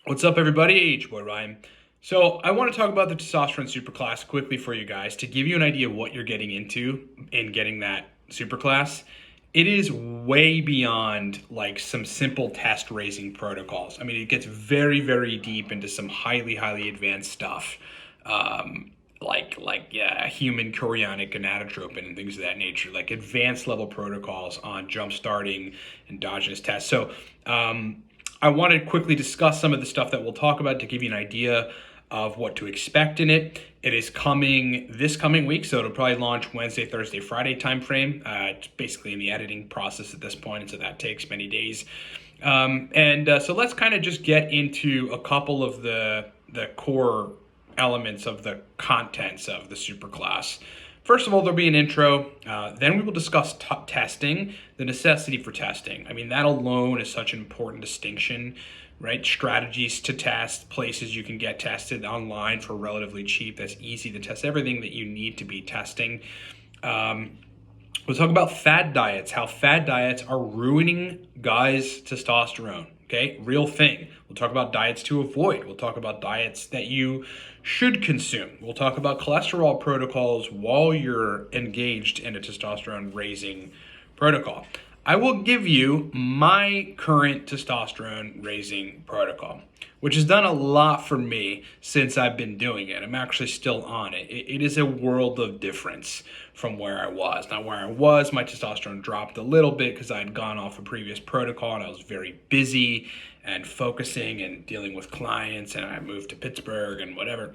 What's up, everybody? H-Boy Ryan. So I want to talk about the testosterone superclass quickly for you guys to give you an idea of what you're getting into in getting that superclass. It is way beyond like some simple test raising protocols. I mean, it gets very, very deep into some highly advanced stuff. Like human chorionic gonadotropin and things of that nature, like advanced level protocols on jump starting endogenous tests. So I want to quickly discuss some of the stuff that we'll talk about to give you an idea of what to expect in it. It is coming this coming week, so it'll probably launch Wednesday, Thursday, Friday timeframe. It's basically in the editing process at this point, and so that takes many days. So let's kind of just get into a couple of the core elements of the contents of the superclass. First of all, there'll be an intro. Then we will discuss testing, the necessity for testing. I mean, that alone is such an important distinction, right? Strategies to test, places you can get tested online for relatively cheap. That's easy to test everything that you need to be testing. We'll talk about fad diets, how fad diets are ruining guys' testosterone. Okay, real thing. We'll talk about diets to avoid. We'll talk about diets that you should consume. We'll talk about cholesterol protocols while you're engaged in a testosterone raising protocol. I will give you my current testosterone raising protocol, which has done a lot for me since I've been doing it. I'm actually still on it. It is a world of difference from where I was. Now, where I was, my testosterone dropped a little bit because I had gone off a previous protocol and I was very busy and focusing and dealing with clients, and I moved to Pittsburgh and whatever.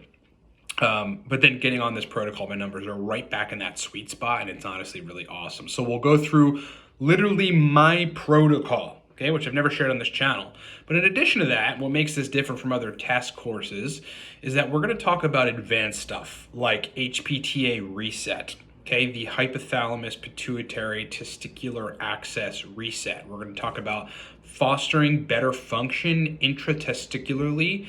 But then getting on this protocol, my numbers are right back in that sweet spot, and it's honestly really awesome. So we'll go through literally my protocol, okay, which I've never shared on this channel. But in addition to that, what makes this different from other test courses is that we're going to talk about advanced stuff like HPTA reset, okay, the hypothalamus pituitary testicular axis reset. We're going to talk about fostering better function intratesticularly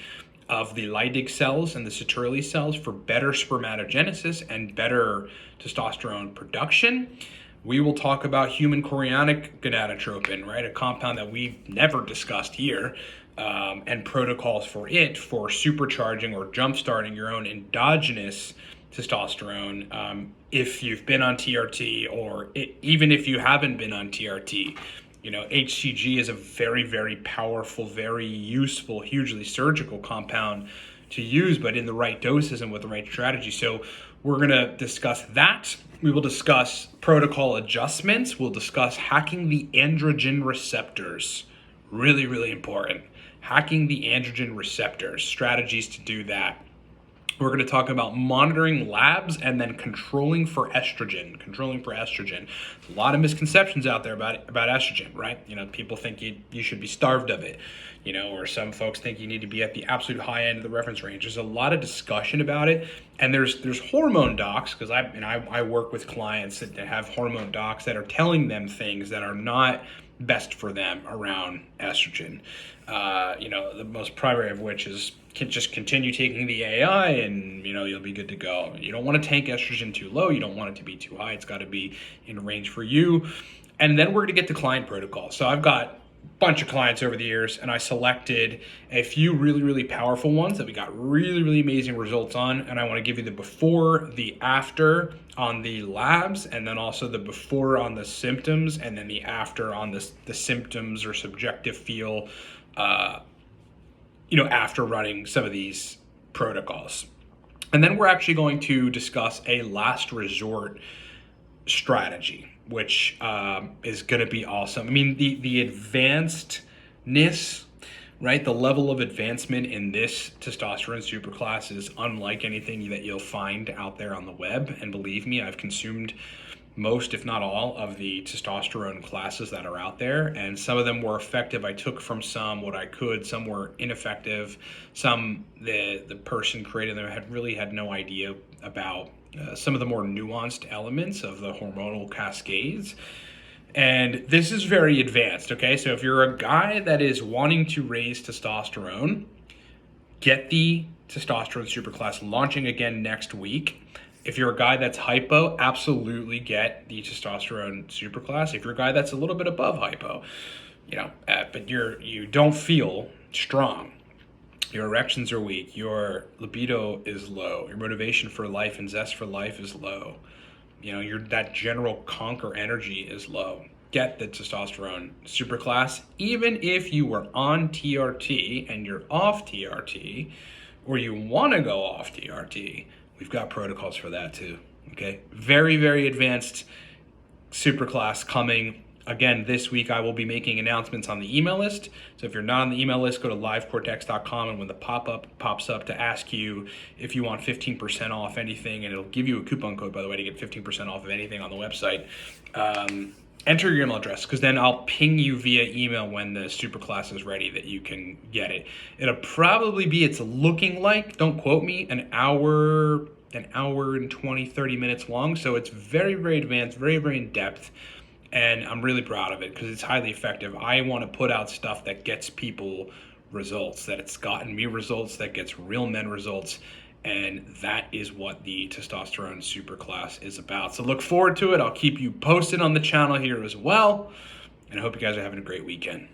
of the Leydig cells and the Sertoli cells for better spermatogenesis and better testosterone production. We will talk about human chorionic gonadotropin, right? A compound that we've never discussed here, and protocols for it for supercharging or jumpstarting your own endogenous testosterone if you've been on TRT or even if you haven't been on TRT. You know, HCG is a very powerful, very useful, hugely surgical compound to use, but in the right doses and with the right strategy. So we're going to discuss that. We will discuss protocol adjustments. We'll discuss hacking the androgen receptors. Really important. Hacking the androgen receptors, strategies to do that. We're going to talk about monitoring labs and then controlling for estrogen. A lot of misconceptions out there about estrogen, right? You know, people think you should be starved of it, you know, or some folks think you need to be at the absolute high end of the reference range. There's a lot of discussion about it, and there's hormone docs, because I work with clients that have hormone docs that are telling them things that are not best for them around estrogen. You know, the most primary of which is just continue taking the AI and, you know, you'll be good to go. You don't want to tank estrogen too low. You don't want it to be too high. It's got to be in range for you. And then we're going to get to client protocol. So I've got a bunch of clients over the years, and I selected a few really powerful ones that we got really amazing results on. And I want to give you the before, the after on the labs, and then also the before on the symptoms, and then the after on the symptoms or subjective feel, you know, after running some of these protocols. And then we're actually going to discuss a last resort strategy, which is going to be awesome. I mean, the advancedness, right? The level of advancement in this testosterone superclass is unlike anything that you'll find out there on the web. And believe me, I've consumed most, if not all, of the testosterone classes that are out there, and some of them were effective. I took from some what I could, some were ineffective, some the person creating them had no idea about some of the more nuanced elements of the hormonal cascades. And this is very advanced, okay? So if you're a guy that is wanting to raise testosterone, get the testosterone superclass launching again next week. If you're a guy that's hypo, absolutely get the testosterone superclass. If you're a guy that's a little bit above hypo, you know, but you don't feel strong, Your erections are weak. Your libido is low. Your motivation for life and zest for life is low. That general conquer energy is low. Get the testosterone superclass. Even if you were on TRT and you're off TRT, or you want to go off TRT, we've got protocols for that too. Okay, very, very advanced superclass coming. Again, this week I will be making announcements on the email list. So if you're not on the email list, go to livecortex.com, and when the pop-up pops up to ask you if you want 15% off anything, and it'll give you a coupon code, by the way, to get 15% off of anything on the website, enter your email address, because then I'll ping you via email when the superclass is ready that you can get it. It'll probably be, it's looking like, don't quote me, an hour and 20, 30 minutes long. So it's very, very advanced, very, very in depth. And I'm really proud of it because it's highly effective. I want to put out stuff that gets people results, that it's gotten me results, that gets real men results. And that is what the testosterone superclass is about. So look forward to it. I'll keep you posted on the channel here as well. And I hope you guys are having a great weekend.